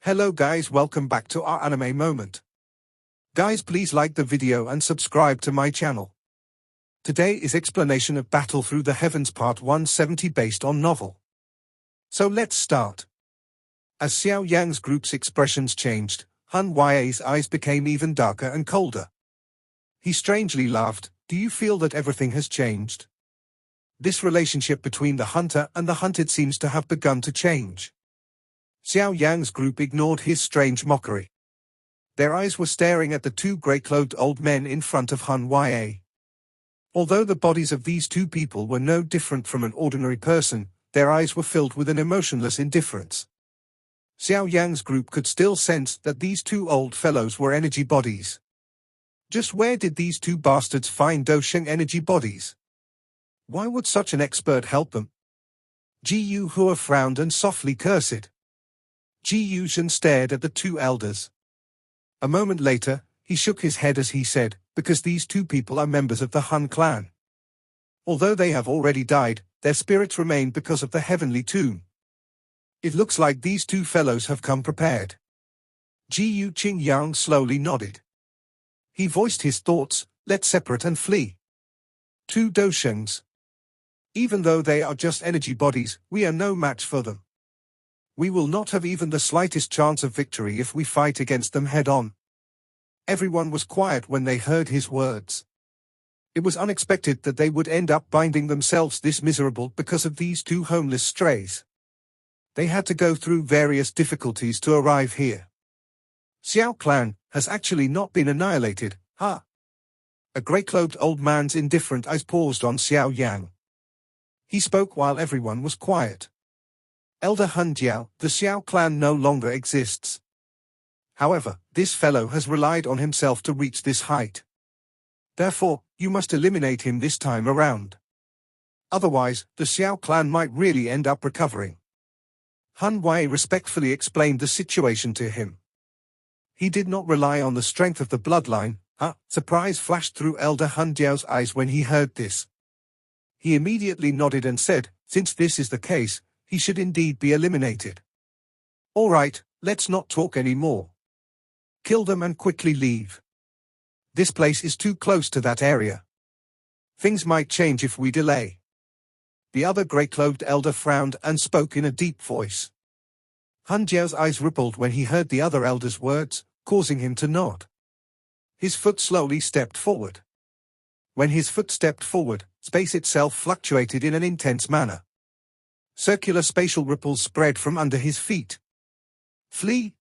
Hello guys, welcome back to our anime moment. Guys, please like the video and subscribe to my channel. Today is explanation of Battle Through the Heavens part 170 based on novel. So let's start. As Xiao Yan's group's expressions changed, Han Ya's eyes became even darker and colder. He strangely laughed. Do you feel that everything has changed? This relationship between the hunter and the hunted seems to have begun to change. Xiao Yan's group ignored his strange mockery. Their eyes were staring at the two grey-clothed old men in front of Han Ya. Although the bodies of these two people were no different from an ordinary person, their eyes were filled with an emotionless indifference. Xiao Yan's group could still sense that these two old fellows were energy bodies. Just where did these two bastards find Dosheng energy bodies? Why would such an expert help them? Ji Hua frowned and softly cursed. Ji Yuzhen stared at the two elders. A moment later, he shook his head as he said, because these two people are members of the Han clan. Although they have already died, their spirits remain because of the heavenly tomb. It looks like these two fellows have come prepared. Ji Qingyang slowly nodded. He voiced his thoughts, let's separate and flee. Two Doshengs. Even though they are just energy bodies, we are no match for them. We will not have even the slightest chance of victory if we fight against them head-on. Everyone was quiet when they heard his words. It was unexpected that they would end up binding themselves this miserable because of these two homeless strays. They had to go through various difficulties to arrive here. Xiao clan has actually not been annihilated, huh? A grey-cloaked old man's indifferent eyes paused on Xiao Yan. He spoke while everyone was quiet. Elder Han Jiao, the Xiao clan no longer exists. However, this fellow has relied on himself to reach this height. Therefore, you must eliminate him this time around. Otherwise, the Xiao clan might really end up recovering. Han Wei respectfully explained the situation to him. He did not rely on the strength of the bloodline. Surprise flashed through Elder Han Jiao's eyes when he heard this. He immediately nodded and said, since this is the case, he should indeed be eliminated. All right, let's not talk anymore. Kill them and quickly leave. This place is too close to that area. Things might change if we delay. The other grey-clothed elder frowned and spoke in a deep voice. Han Jiao's eyes rippled when he heard the other elder's words, causing him to nod. His foot slowly stepped forward. When his foot stepped forward, space itself fluctuated in an intense manner. Circular spatial ripples spread from under his feet. Flee!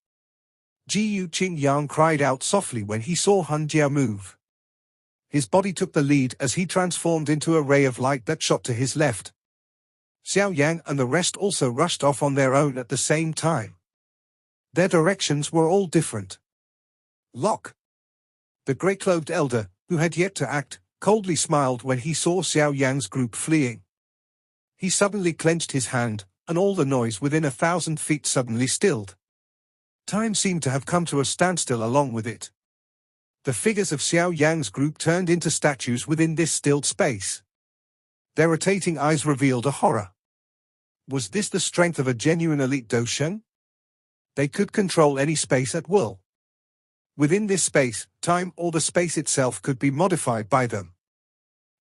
Ji Qingyang cried out softly when he saw Han Jia move. His body took the lead as he transformed into a ray of light that shot to his left. Xiao Yang and the rest also rushed off on their own at the same time. Their directions were all different. Lock! The grey-clothed elder, who had yet to act, coldly smiled when he saw Xiao Yang's group fleeing. He suddenly clenched his hand, and all the noise within 1,000 feet suddenly stilled. Time seemed to have come to a standstill along with it. The figures of Xiao Yang's group turned into statues within this stilled space. Their rotating eyes revealed a horror. Was this the strength of a genuine elite Dosheng? They could control any space at will. Within this space, time or the space itself could be modified by them.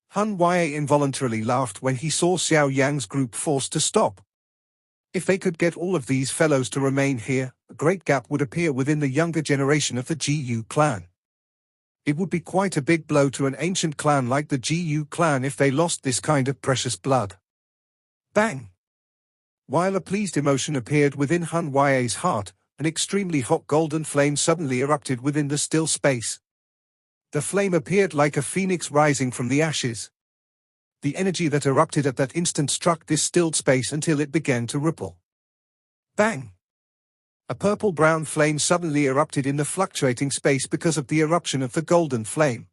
Han Ya involuntarily laughed when he saw Xiao Yang's group forced to stop. If they could get all of these fellows to remain here, a great gap would appear within the younger generation of the Ji clan. It would be quite a big blow to an ancient clan like the Ji clan if they lost this kind of precious blood. Bang! While a pleased emotion appeared within Han Ya's heart, an extremely hot golden flame suddenly erupted within the still space. The flame appeared like a phoenix rising from the ashes. The energy that erupted at that instant struck this stilled space until it began to ripple. Bang! A purple-brown flame suddenly erupted in the fluctuating space because of the eruption of the golden flame.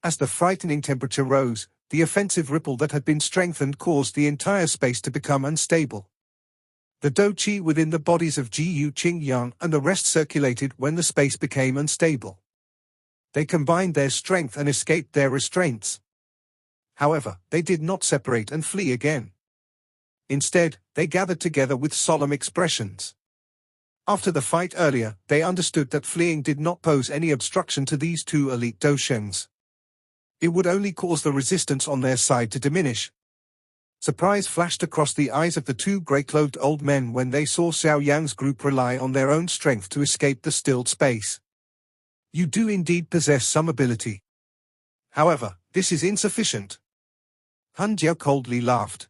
As the frightening temperature rose, the offensive ripple that had been strengthened caused the entire space to become unstable. The do-chi within the bodies of Ji Qingyang and the rest circulated when the space became unstable. They combined their strength and escaped their restraints. However, they did not separate and flee again. Instead, they gathered together with solemn expressions. After the fight earlier, they understood that fleeing did not pose any obstruction to these two elite Doshens. It would only cause the resistance on their side to diminish. Surprise flashed across the eyes of the two grey-clothed old men when they saw Xiao Yan's group rely on their own strength to escape the stilled space. You do indeed possess some ability. However, this is insufficient. Han Jiao coldly laughed.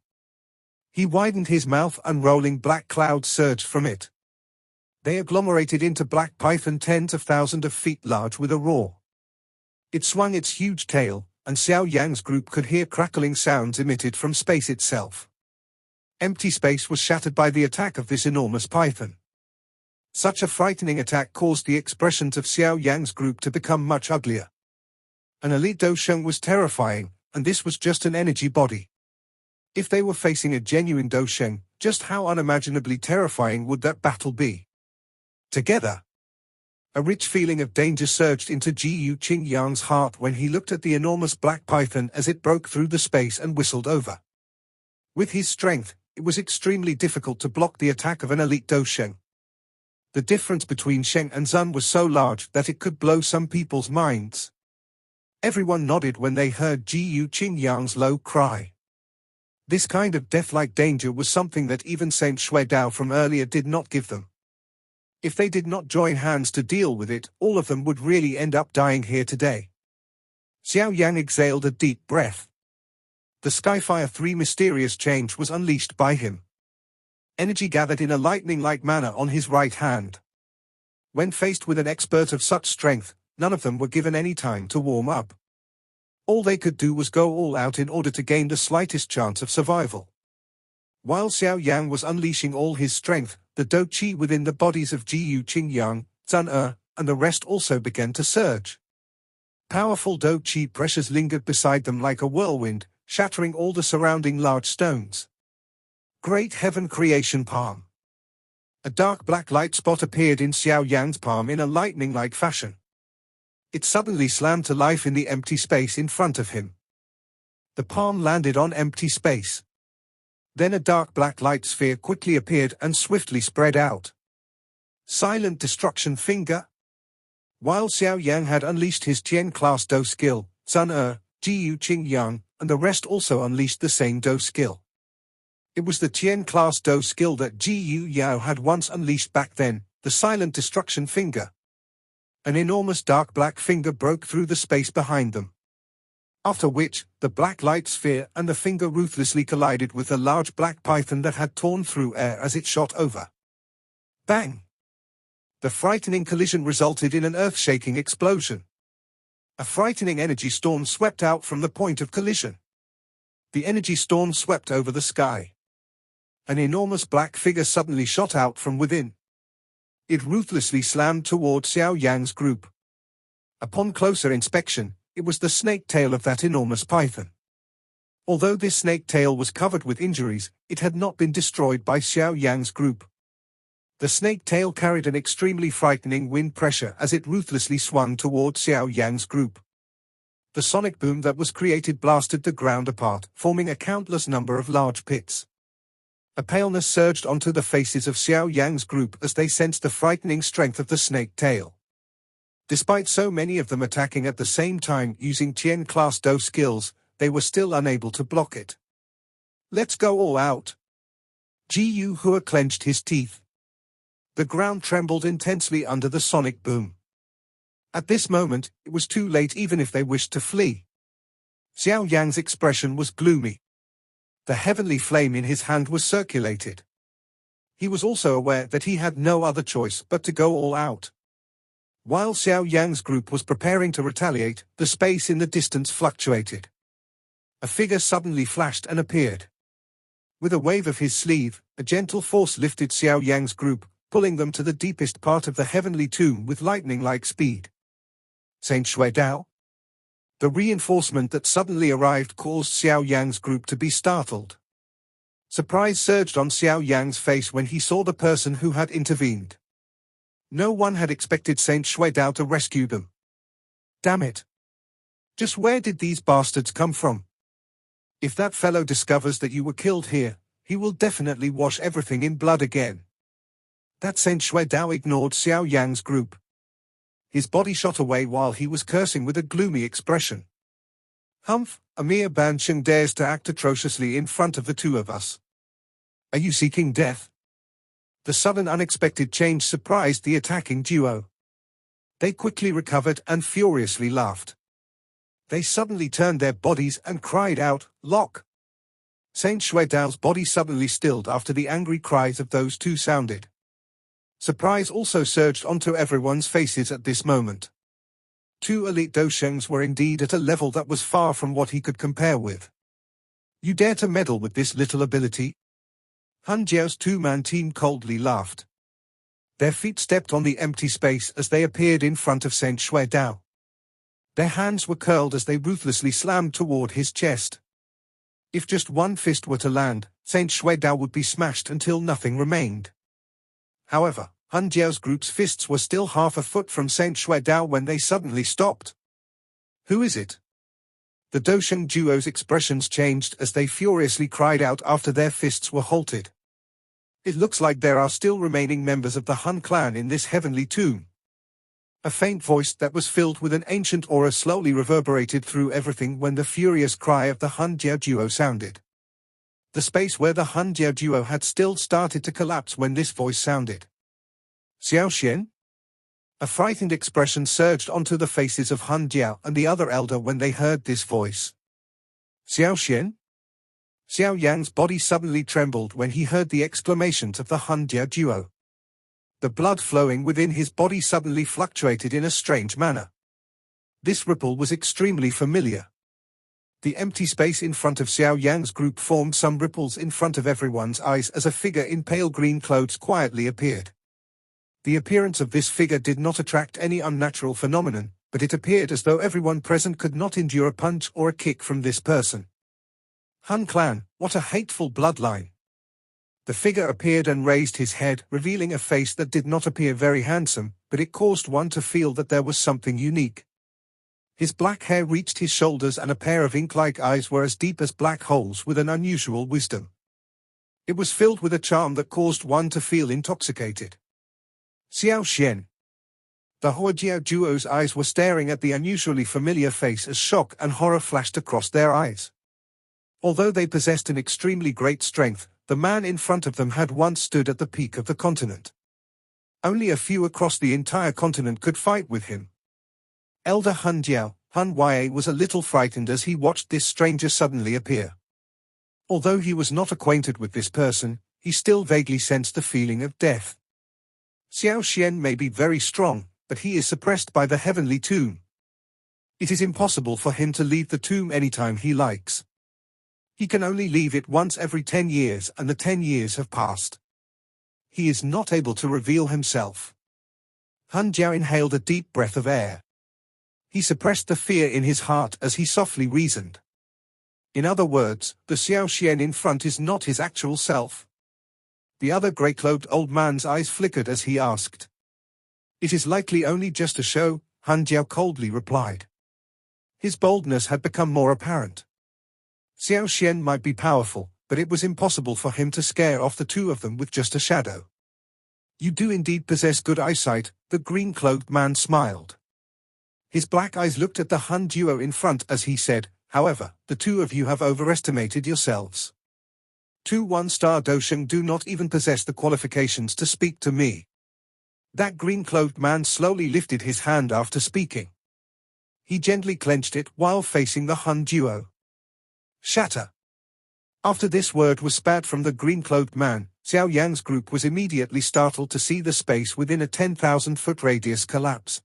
He widened his mouth, unrolling black clouds surged from it. They agglomerated into black python tens of thousands of feet large with a roar. It swung its huge tail, and Xiao Yan's group could hear crackling sounds emitted from space itself. Empty space was shattered by the attack of this enormous python. Such a frightening attack caused the expressions of Xiao Yan's group to become much uglier. An elite Dosheng was terrifying, and this was just an energy body. If they were facing a genuine Dosheng, just how unimaginably terrifying would that battle be? Together, a rich feeling of danger surged into Jiyu Qingyang's heart when he looked at the enormous black python as it broke through the space and whistled over. With his strength, it was extremely difficult to block the attack of an elite Dosheng. The difference between Sheng and Zun was so large that it could blow some people's minds. Everyone nodded when they heard Jiyu Qingyang's low cry. This kind of death-like danger was something that even Saint Shui Dao from earlier did not give them. If they did not join hands to deal with it, all of them would really end up dying here today. Xiao Yan exhaled a deep breath. The Skyfire 3 mysterious change was unleashed by him. Energy gathered in a lightning-like manner on his right hand. When faced with an expert of such strength, none of them were given any time to warm up. All they could do was go all out in order to gain the slightest chance of survival. While Xiao Yan was unleashing all his strength, the Do Qi within the bodies of Jiyu Qingyang, Zun and the rest also began to surge. Powerful Do Qi pressures lingered beside them like a whirlwind, shattering all the surrounding large stones. Great Heaven Creation Palm. A dark black light spot appeared in Xiao Yan's palm in a lightning-like fashion. It suddenly slammed to life in the empty space in front of him. The palm landed on empty space. Then a dark black light sphere quickly appeared and swiftly spread out. Silent Destruction Finger. While Xiao Yan had unleashed his Tian-class Do skill, Zun Jiyu Qingyang, and the rest also unleashed the same Do skill. It was the Tian-class Do skill that Jiyu Yao had once unleashed back then, the Silent Destruction Finger. An enormous dark black finger broke through the space behind them. After which, the black light sphere and the finger ruthlessly collided with the large black python that had torn through air as it shot over. Bang! The frightening collision resulted in an earth-shaking explosion. A frightening energy storm swept out from the point of collision. The energy storm swept over the sky. An enormous black figure suddenly shot out from within. It ruthlessly slammed toward Xiao Yan's group. Upon closer inspection, it was the snake tail of that enormous python. Although this snake tail was covered with injuries, it had not been destroyed by Xiao Yan's group. The snake tail carried an extremely frightening wind pressure as it ruthlessly swung toward Xiao Yan's group. The sonic boom that was created blasted the ground apart, forming a countless number of large pits. A paleness surged onto the faces of Xiao Yan's group as they sensed the frightening strength of the snake tail. Despite so many of them attacking at the same time using Tian-class Do skills, they were still unable to block it. Let's go all out. Jiyu Hua clenched his teeth. The ground trembled intensely under the sonic boom. At this moment, it was too late even if they wished to flee. Xiao Yan's expression was gloomy. The heavenly flame in his hand was circulated. He was also aware that he had no other choice but to go all out. While Xiao Yan's group was preparing to retaliate, the space in the distance fluctuated. A figure suddenly flashed and appeared. With a wave of his sleeve, a gentle force lifted Xiao Yan's group, pulling them to the deepest part of the heavenly tomb with lightning-like speed. Saint Shui Dao? The reinforcement that suddenly arrived caused Xiao Yan's group to be startled. Surprise surged on Xiao Yan's face when he saw the person who had intervened. No one had expected Saint Shui Dao to rescue them. Damn it! Just where did these bastards come from? If that fellow discovers that you were killed here, he will definitely wash everything in blood again. That Saint Shui Dao ignored Xiao Yan's group. His body shot away while he was cursing with a gloomy expression. Humph, a mere Bansheng dares to act atrociously in front of the two of us. Are you seeking death? The sudden unexpected change surprised the attacking duo. They quickly recovered and furiously laughed. They suddenly turned their bodies and cried out, "Lock!" Saint Shui Dao's body suddenly stilled after the angry cries of those two sounded. Surprise also surged onto everyone's faces at this moment. Two elite Doshens were indeed at a level that was far from what he could compare with. You dare to meddle with this little ability? Han Jiao's two-man team coldly laughed. Their feet stepped on the empty space as they appeared in front of Saint Shui Dao. Their hands were curled as they ruthlessly slammed toward his chest. If just one fist were to land, Saint Shui Dao would be smashed until nothing remained. However, Han Jiao's group's fists were still half a foot from Saint Shui Dao when they suddenly stopped. Who is it? The Dosheng duo's expressions changed as they furiously cried out after their fists were halted. It looks like there are still remaining members of the Han clan in this heavenly tomb. A faint voice that was filled with an ancient aura slowly reverberated through everything when the furious cry of the Han Jia duo sounded. The space where the Han Jia duo had still started to collapse when this voice sounded. Xiao Yan? A frightened expression surged onto the faces of Han Jia and the other elder when they heard this voice. Xiao Yan? Xiao Yan's body suddenly trembled when he heard the exclamations of the Han Jia duo. The blood flowing within his body suddenly fluctuated in a strange manner. This ripple was extremely familiar. The empty space in front of Xiao Yan's group formed some ripples in front of everyone's eyes as a figure in pale green clothes quietly appeared. The appearance of this figure did not attract any unnatural phenomenon, but it appeared as though everyone present could not endure a punch or a kick from this person. Han clan, what a hateful bloodline! The figure appeared and raised his head, revealing a face that did not appear very handsome, but it caused one to feel that there was something unique. His black hair reached his shoulders and a pair of ink-like eyes were as deep as black holes with an unusual wisdom. It was filled with a charm that caused one to feel intoxicated. Xiao Yan. The Huajiao duo's eyes were staring at the unusually familiar face as shock and horror flashed across their eyes. Although they possessed an extremely great strength, the man in front of them had once stood at the peak of the continent. Only a few across the entire continent could fight with him. Elder Han Jiao, Han Yue was a little frightened as he watched this stranger suddenly appear. Although he was not acquainted with this person, he still vaguely sensed the feeling of death. Xiao Yan may be very strong, but he is suppressed by the heavenly tomb. It is impossible for him to leave the tomb anytime he likes. He can only leave it once every 10 years and the 10 years have passed. He is not able to reveal himself. Han Jiao inhaled a deep breath of air. He suppressed the fear in his heart as he softly reasoned. In other words, the Xiao Yan in front is not his actual self. The other grey-cloaked old man's eyes flickered as he asked. It is likely only just a show, Han Jiao coldly replied. His boldness had become more apparent. Xiao Yan might be powerful, but it was impossible for him to scare off the two of them with just a shadow. You do indeed possess good eyesight, the green-cloaked man smiled. His black eyes looked at the Han duo in front as he said, however, the two of you have overestimated yourselves. 2 one-star Dosheng do not even possess the qualifications to speak to me. That green-cloaked man slowly lifted his hand after speaking. He gently clenched it while facing the Han duo. Shatter. After this word was spat from the green-cloaked man, Xiao Yan's group was immediately startled to see the space within a 10,000-foot radius collapse.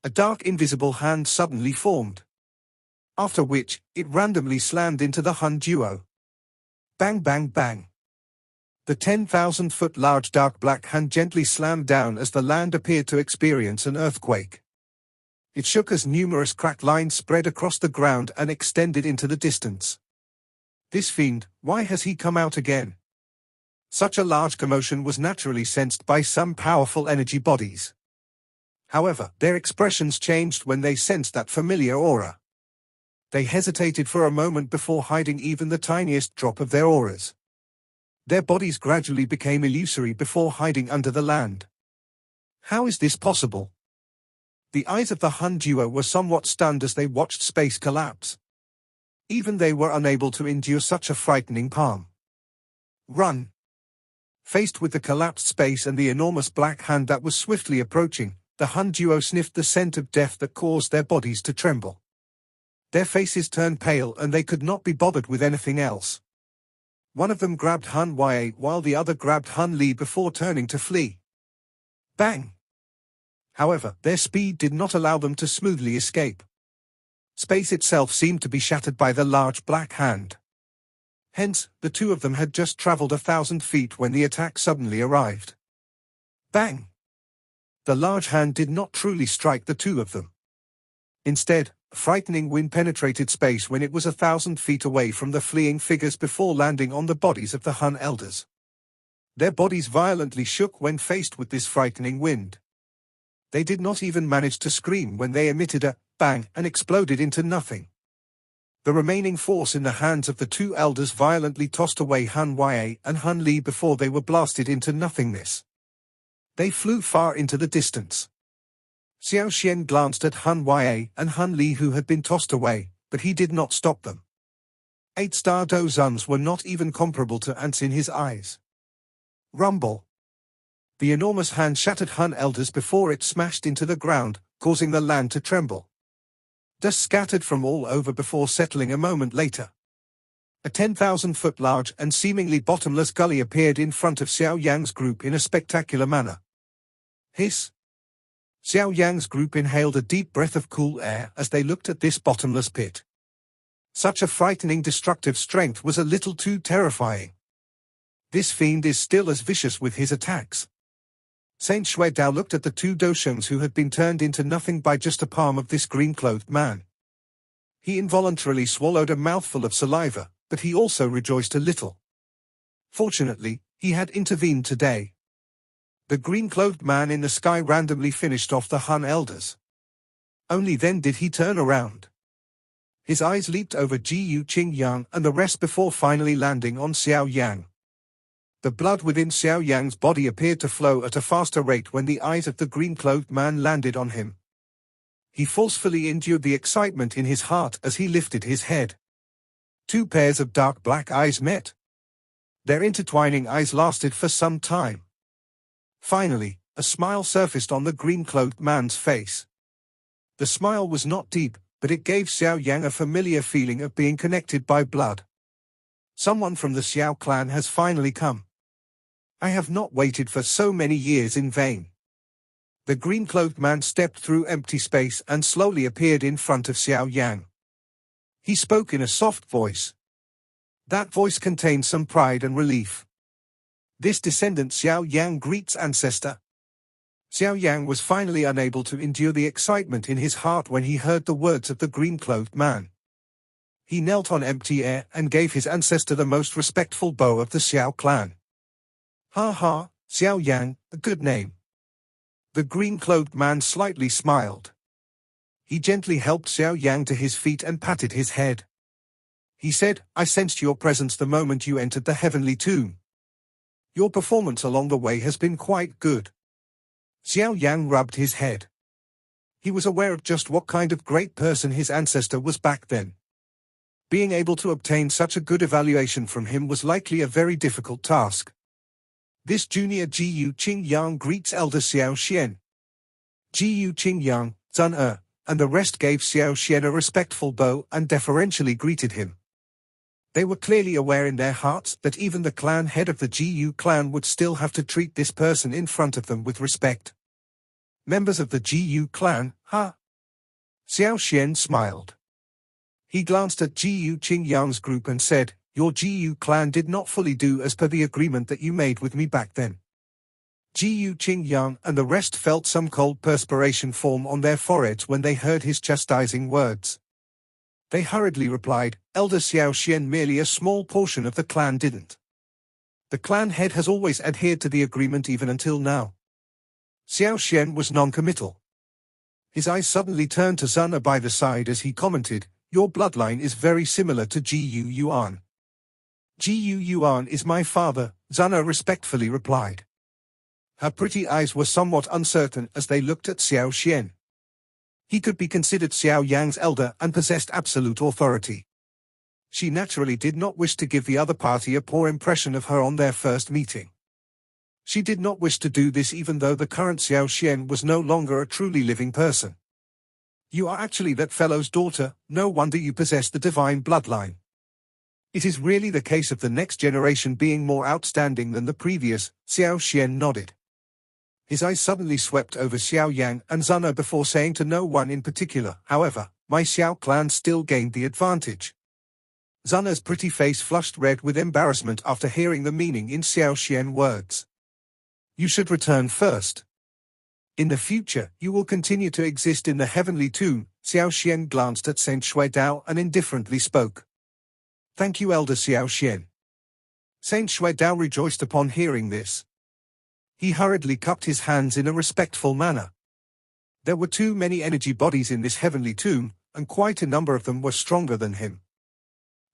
A dark invisible hand suddenly formed. After which, it randomly slammed into the Han duo. Bang bang bang. The 10,000-foot large dark black hand gently slammed down as the land appeared to experience an earthquake. It shook as numerous cracked lines spread across the ground and extended into the distance. This fiend, why has he come out again? Such a large commotion was naturally sensed by some powerful energy bodies. However, their expressions changed when they sensed that familiar aura. They hesitated for a moment before hiding even the tiniest drop of their auras. Their bodies gradually became illusory before hiding under the land. How is this possible? The eyes of the Han duo were somewhat stunned as they watched space collapse. Even they were unable to endure such a frightening palm. Run! Faced with the collapsed space and the enormous black hand that was swiftly approaching, the Han duo sniffed the scent of death that caused their bodies to tremble. Their faces turned pale and they could not be bothered with anything else. One of them grabbed Han Ye while the other grabbed Han Li before turning to flee. Bang! However, their speed did not allow them to smoothly escape. Space itself seemed to be shattered by the large black hand. Hence, the two of them had just traveled 1,000 feet when the attack suddenly arrived. Bang! The large hand did not truly strike the two of them. Instead, a frightening wind penetrated space when it was 1,000 feet away from the fleeing figures before landing on the bodies of the Han elders. Their bodies violently shook when faced with this frightening wind. They did not even manage to scream when they emitted a bang and exploded into nothing. The remaining force in the hands of the two elders violently tossed away Han Ye and Han Li before they were blasted into nothingness. They flew far into the distance. Xiao Yan glanced at Han Ye and Han Li who had been tossed away, but he did not stop them. 8-star Dozuns were not even comparable to ants in his eyes. Rumble. The enormous hand shattered Han elders before it smashed into the ground, causing the land to tremble. Dust scattered from all over before settling a moment later. A 10,000-foot large and seemingly bottomless gully appeared in front of Xiao Yan's group in a spectacular manner. Hiss! Xiao Yan's group inhaled a deep breath of cool air as they looked at this bottomless pit. Such a frightening destructive strength was a little too terrifying. This fiend is still as vicious with his attacks. Saint Shui Dao looked at the two Doshans who had been turned into nothing by just a palm of this green-clothed man. He involuntarily swallowed a mouthful of saliva, but he also rejoiced a little. Fortunately, he had intervened today. The green-clothed man in the sky randomly finished off the Han elders. Only then did he turn around. His eyes leaped over Jiyu Qingyang and the rest before finally landing on Xiao Yan. The blood within Xiao Yan's body appeared to flow at a faster rate when the eyes of the green-clothed man landed on him. He forcefully endured the excitement in his heart as he lifted his head. Two pairs of dark black eyes met. Their intertwining eyes lasted for some time. Finally, a smile surfaced on the green-clothed man's face. The smile was not deep, but it gave Xiao Yan a familiar feeling of being connected by blood. Someone from the Xiao clan has finally come. I have not waited for so many years in vain. The green-clothed man stepped through empty space and slowly appeared in front of Xiao Yan. He spoke in a soft voice. That voice contained some pride and relief. This descendant Xiao Yan greets Ancestor. Xiao Yan was finally unable to endure the excitement in his heart when he heard the words of the green-clothed man. He knelt on empty air and gave his ancestor the most respectful bow of the Xiao clan. Ha ha, Xiao Yan, a good name. The green-clothed man slightly smiled. He gently helped Xiao Yan to his feet and patted his head. He said, I sensed your presence the moment you entered the heavenly tomb. Your performance along the way has been quite good. Xiao Yan rubbed his head. He was aware of just what kind of great person his ancestor was back then. Being able to obtain such a good evaluation from him was likely a very difficult task. This junior Jiyu Qingyang greets Elder Xiao Xian. Jiyu Qingyang, Zun and the rest gave Xiao Xian a respectful bow and deferentially greeted him. They were clearly aware in their hearts that even the clan head of the Jiyu clan would still have to treat this person in front of them with respect. Members of the Jiyu clan, huh? Xiao Xian smiled. He glanced at Jiyu Qingyang's group and said, your Jiyu clan did not fully do as per the agreement that you made with me back then. Jiyu Qingyang and the rest felt some cold perspiration form on their foreheads when they heard his chastising words. They hurriedly replied, Elder Xiao Xian, merely a small portion of the clan didn't. The clan head has always adhered to the agreement even until now. Xiao Xian was non-committal. His eyes suddenly turned to Zun by the side as he commented, your bloodline is very similar to Jiyu Yuan. Yuan is my father, Xuan respectfully replied. Her pretty eyes were somewhat uncertain as they looked at Xiao Xian. He could be considered Xiao Yang's elder and possessed absolute authority. She naturally did not wish to give the other party a poor impression of her on their first meeting. She did not wish to do this even though the current Xiao Xian was no longer a truly living person. You are actually that fellow's daughter, no wonder you possess the divine bloodline. It is really the case of the next generation being more outstanding than the previous, Xiao Xian nodded. His eyes suddenly swept over Xiao Yang and Xuan before saying to no one in particular, however, my Xiao clan still gained the advantage. Xuan's pretty face flushed red with embarrassment after hearing the meaning in Xiao Xian words. You should return first. In the future, you will continue to exist in the heavenly tomb. Xiao Xian glanced at Saint Xuedao and indifferently spoke. Thank you, Elder Xiao Xian. Saint Xuedao rejoiced upon hearing this. He hurriedly cupped his hands in a respectful manner. There were too many energy bodies in this heavenly tomb, and quite a number of them were stronger than him.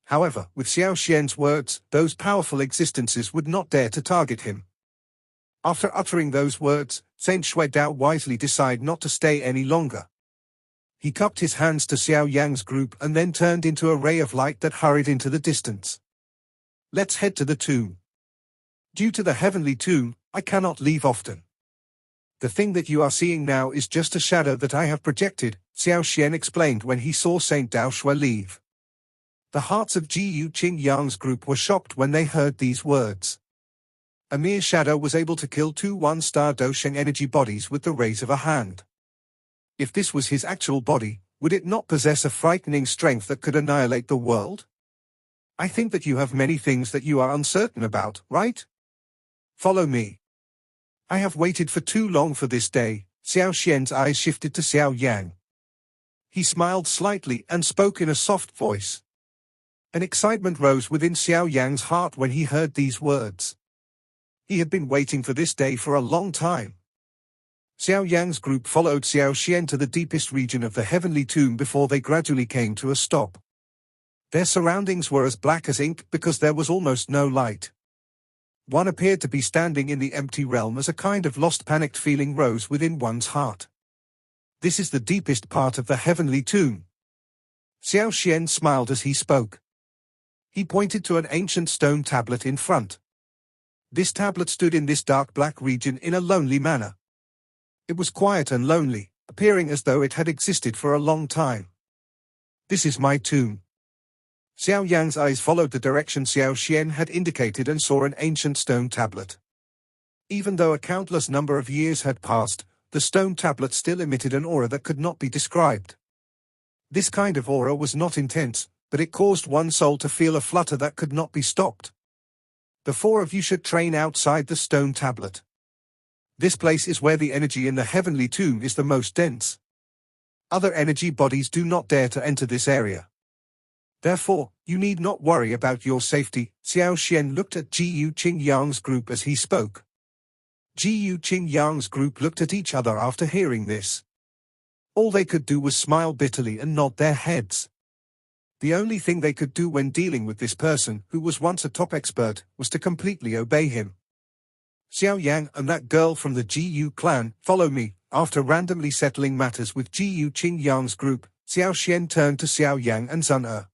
However, with Xiao Xian's words, those powerful existences would not dare to target him. After uttering those words, Saint Xuedao wisely decided not to stay any longer. He cupped his hands to Xiao Yang's group and then turned into a ray of light that hurried into the distance. Let's head to the tomb. Due to the heavenly tomb, I cannot leave often. The thing that you are seeing now is just a shadow that I have projected, Xiao Xian explained when he saw Saint Dao Shui leave. The hearts of Ji Yang's group were shocked when they heard these words. A mere shadow was able to kill two one-star Dosheng energy bodies with the raise of a hand. If this was his actual body, would it not possess a frightening strength that could annihilate the world? I think that you have many things that you are uncertain about, right? Follow me. I have waited for too long for this day. Xiao Xian's eyes shifted to Xiao Yang. He smiled slightly and spoke in a soft voice. An excitement rose within Xiao Yang's heart when he heard these words. He had been waiting for this day for a long time. Xiao Yang's group followed Xiao Xian to the deepest region of the heavenly tomb before they gradually came to a stop. Their surroundings were as black as ink because there was almost no light. One appeared to be standing in the empty realm as a kind of lost panicked feeling rose within one's heart. This is the deepest part of the heavenly tomb. Xiao Xian smiled as he spoke. He pointed to an ancient stone tablet in front. This tablet stood in this dark black region in a lonely manner. It was quiet and lonely, appearing as though it had existed for a long time. This is my tomb. Xiao Yang's eyes followed the direction Xiao Xian had indicated and saw an ancient stone tablet. Even though a countless number of years had passed, the stone tablet still emitted an aura that could not be described. This kind of aura was not intense, but it caused one's soul to feel a flutter that could not be stopped. The four of you should train outside the stone tablet. This place is where the energy in the heavenly tomb is the most dense. Other energy bodies do not dare to enter this area. Therefore, you need not worry about your safety. Xiao Xian looked at Ji Yang's group as he spoke. Ji Yang's group looked at each other after hearing this. All they could do was smile bitterly and nod their heads. The only thing they could do when dealing with this person, who was once a top expert, was to completely obey him. Xiao Yang and that girl from the Ji clan, follow me. After randomly settling matters with Ji Yang's group, Xiao Xian turned to Xiao Yang and Xuan.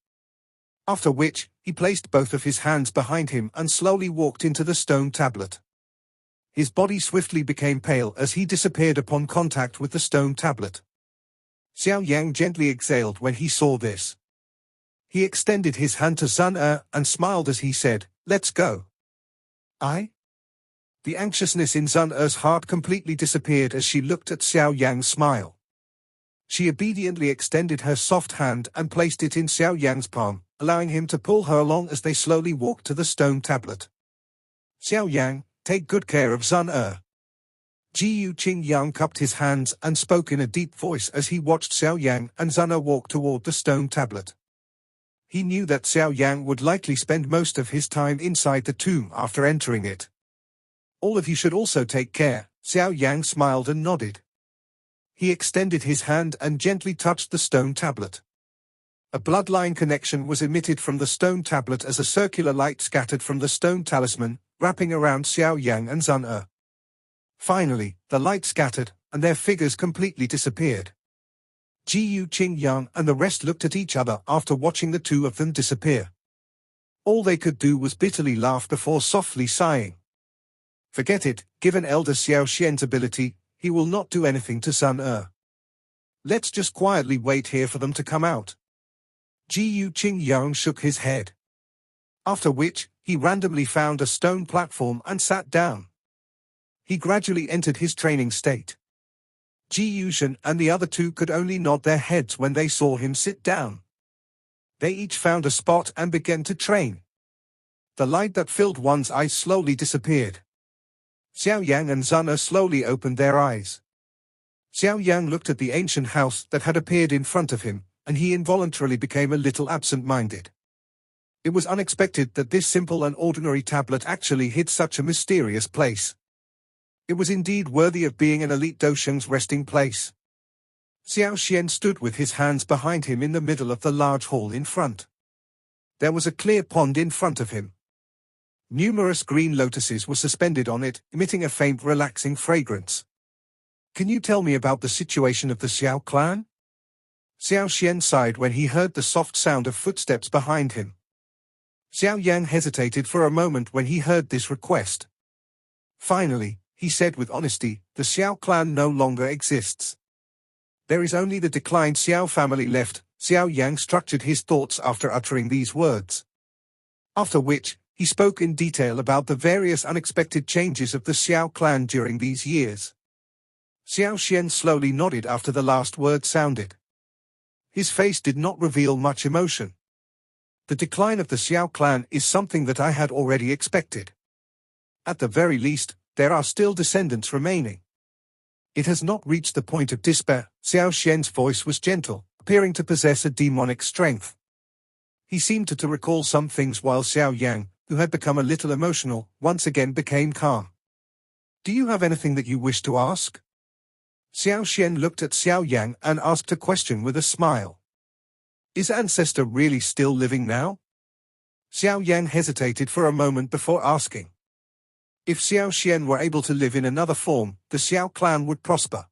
After which, he placed both of his hands behind him and slowly walked into the stone tablet. His body swiftly became pale as he disappeared upon contact with the stone tablet. Xiao Yang gently exhaled when he saw this. He extended his hand to Xuan and smiled as he said, "Let's go." The anxiousness in Xuan's heart completely disappeared as she looked at Xiao Yang's smile. She obediently extended her soft hand and placed it in Xiao Yang's palm, allowing him to pull her along as they slowly walked to the stone tablet. Xiao Yang, take good care of Xuan. Ji Yang cupped his hands and spoke in a deep voice as he watched Xiao Yang and Xuan walk toward the stone tablet. He knew that Xiao Yang would likely spend most of his time inside the tomb after entering it. All of you should also take care. Xiao Yang smiled and nodded. He extended his hand and gently touched the stone tablet. A bloodline connection was emitted from the stone tablet as a circular light scattered from the stone talisman, wrapping around Xiao Yan and Xuan. Finally, the light scattered, and their figures completely disappeared. Jiyu Qingyang and the rest looked at each other after watching the two of them disappear. All they could do was bitterly laugh before softly sighing. Forget it, given Elder Xiao Xian's ability, he will not do anything to Xuan. Let's just quietly wait here for them to come out. Jiyu Qingyang shook his head. After which, he randomly found a stone platform and sat down. He gradually entered his training state. Jiyu Shen and the other two could only nod their heads when they saw him sit down. They each found a spot and began to train. The light that filled one's eyes slowly disappeared. Xiao Yang and Xuan slowly opened their eyes. Xiao Yang looked at the ancient house that had appeared in front of him, and he involuntarily became a little absent-minded. It was unexpected that this simple and ordinary tablet actually hid such a mysterious place. It was indeed worthy of being an elite Dosheng's resting place. Xiao Xian stood with his hands behind him in the middle of the large hall in front. There was a clear pond in front of him. Numerous green lotuses were suspended on it, emitting a faint relaxing fragrance. Can you tell me about the situation of the Xiao clan? Xiao Xian sighed when he heard the soft sound of footsteps behind him. Xiao Yan hesitated for a moment when he heard this request. Finally, he said with honesty, the Xiao clan no longer exists. There is only the declined Xiao family left. Xiao Yang structured his thoughts after uttering these words. After which, he spoke in detail about the various unexpected changes of the Xiao clan during these years. Xiao Xian slowly nodded after the last word sounded. His face did not reveal much emotion. The decline of the Xiao clan is something that I had already expected. At the very least, there are still descendants remaining. It has not reached the point of despair. Xiao Xian's voice was gentle, appearing to possess a demonic strength. He seemed to recall some things while Xiao Yang, who had become a little emotional, once again became calm. Do you have anything that you wish to ask? Xiao Xian looked at Xiao Yang and asked a question with a smile. Is Ancestor really still living now? Xiao Yang hesitated for a moment before asking. If Xiao Xian were able to live in another form, the Xiao clan would prosper.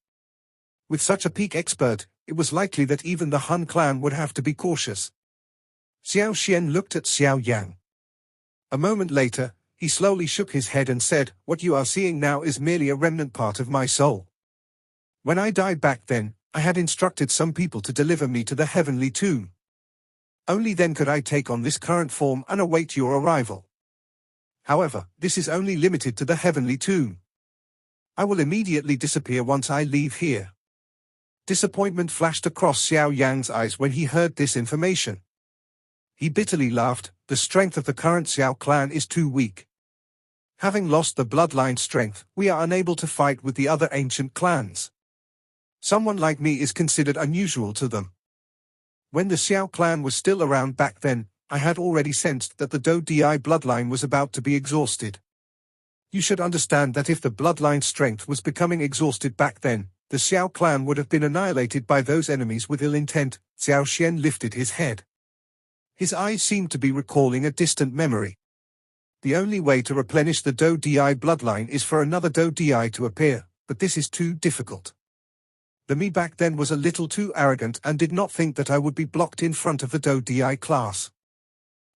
With such a peak expert, it was likely that even the Han clan would have to be cautious. Xiao Xian looked at Xiao Yang. A moment later, he slowly shook his head and said, what you are seeing now is merely a remnant part of my soul. When I died back then, I had instructed some people to deliver me to the heavenly tomb. Only then could I take on this current form and await your arrival. However, this is only limited to the heavenly tomb. I will immediately disappear once I leave here. Disappointment flashed across Xiao Yang's eyes when he heard this information. He bitterly laughed. The strength of the current Xiao clan is too weak. Having lost the bloodline strength, we are unable to fight with the other ancient clans. Someone like me is considered unusual to them. When the Xiao clan was still around back then, I had already sensed that the Do Di bloodline was about to be exhausted. You should understand that if the bloodline strength was becoming exhausted back then, the Xiao clan would have been annihilated by those enemies with ill intent. Xiao Xian lifted his head. His eyes seemed to be recalling a distant memory. The only way to replenish the Do Di bloodline is for another Do Di to appear, but this is too difficult. The me back then was a little too arrogant and did not think that I would be blocked in front of the Do Di class.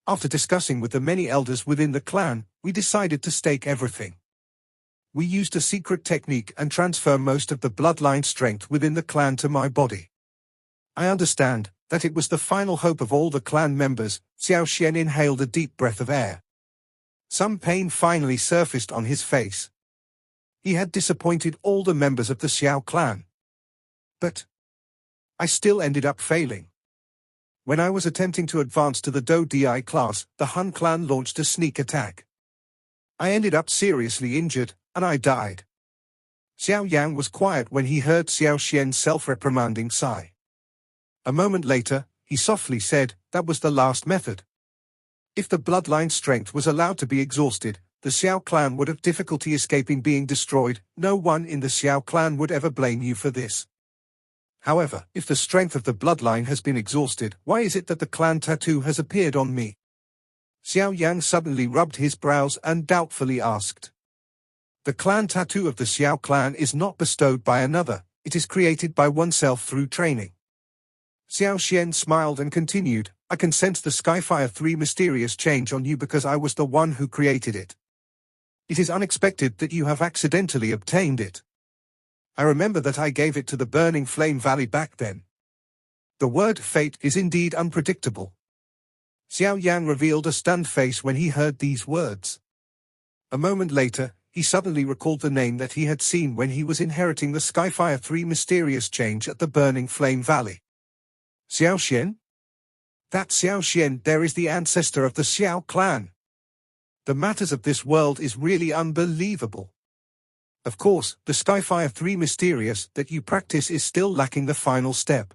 After discussing with the many elders within the clan, we decided to stake everything. We used a secret technique and transfer most of the bloodline strength within the clan to my body. I understand that it was the final hope of all the clan members. Xiao Xian inhaled a deep breath of air. Some pain finally surfaced on his face. He had disappointed all the members of the Xiao clan. But I still ended up failing. When I was attempting to advance to the Do Di class, the Han clan launched a sneak attack. I ended up seriously injured, and I died. Xiao Yang was quiet when he heard Xiao Xian's self-reprimanding sigh. A moment later, he softly said, that was the last method. If the bloodline strength was allowed to be exhausted, the Xiao clan would have difficulty escaping being destroyed. No one in the Xiao clan would ever blame you for this. However, if the strength of the bloodline has been exhausted, why is it that the clan tattoo has appeared on me? Xiao Yan suddenly rubbed his brows and doubtfully asked. The clan tattoo of the Xiao clan is not bestowed by another, it is created by oneself through training. Xiao Xian smiled and continued, I can sense the Skyfire 3 mysterious change on you because I was the one who created it. It is unexpected that you have accidentally obtained it. I remember that I gave it to the Burning Flame Valley back then. The word fate is indeed unpredictable. Xiao Yan revealed a stunned face when he heard these words. A moment later, he suddenly recalled the name that he had seen when he was inheriting the Skyfire 3 mysterious change at the Burning Flame Valley. Xiao Xian? That Xiao Xian there is the ancestor of the Xiao clan. The matters of this world is really unbelievable. Of course, the Skyfire 3 mysterious that you practice is still lacking the final step.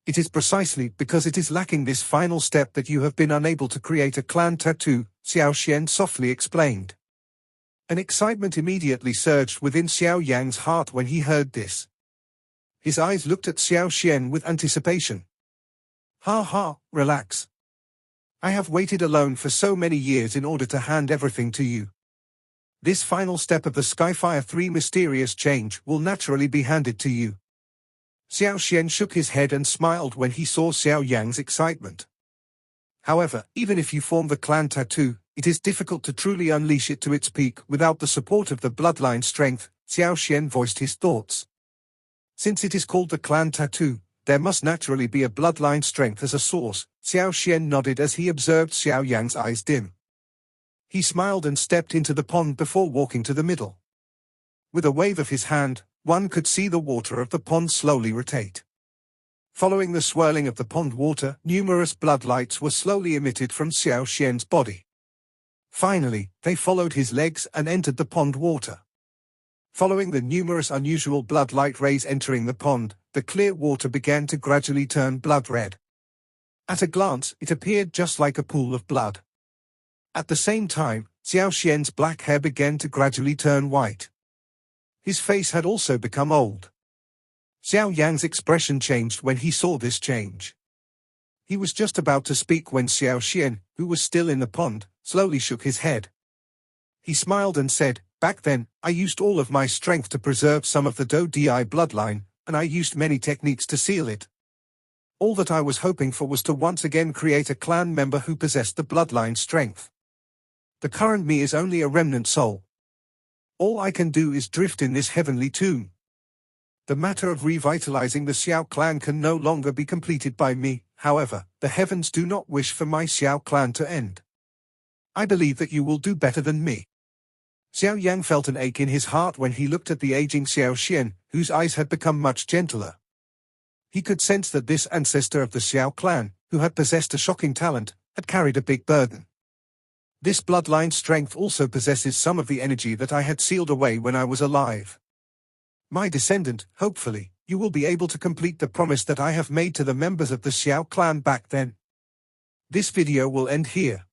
It is precisely because it is lacking this final step that you have been unable to create a clan tattoo, Xiao Xian softly explained. An excitement immediately surged within Xiao Yang's heart when he heard this. His eyes looked at Xiao Xian with anticipation. Ha ha, relax. I have waited alone for so many years in order to hand everything to you. This final step of the Skyfire 3 mysterious change will naturally be handed to you. Xiao Xian shook his head and smiled when he saw Xiao Yang's excitement. However, even if you form the clan tattoo, it is difficult to truly unleash it to its peak without the support of the bloodline strength, Xiao Xian voiced his thoughts. Since it is called the clan tattoo, there must naturally be a bloodline strength as a source, Xiao Xian nodded as he observed Xiao Yang's eyes dim. He smiled and stepped into the pond before walking to the middle. With a wave of his hand, one could see the water of the pond slowly rotate. Following the swirling of the pond water, numerous bloodlights were slowly emitted from Xiao Xian's body. Finally, they followed his legs and entered the pond water. Following the numerous unusual bloodlight rays entering the pond, the clear water began to gradually turn blood red. At a glance, it appeared just like a pool of blood. At the same time, Xiao Xian's black hair began to gradually turn white. His face had also become old. Xiao Yang's expression changed when he saw this change. He was just about to speak when Xiao Xian, who was still in the pond, slowly shook his head. He smiled and said, back then, I used all of my strength to preserve some of the Do Di bloodline, and I used many techniques to seal it. All that I was hoping for was to once again create a clan member who possessed the bloodline strength. The current me is only a remnant soul. All I can do is drift in this heavenly tomb. The matter of revitalizing the Xiao clan can no longer be completed by me, however, the heavens do not wish for my Xiao clan to end. I believe that you will do better than me. Xiao Yan felt an ache in his heart when he looked at the aging Xiao Xian, whose eyes had become much gentler. He could sense that this ancestor of the Xiao clan, who had possessed a shocking talent, had carried a big burden. This bloodline strength also possesses some of the energy that I had sealed away when I was alive. My descendant, hopefully, you will be able to complete the promise that I have made to the members of the Xiao clan back then. This video will end here.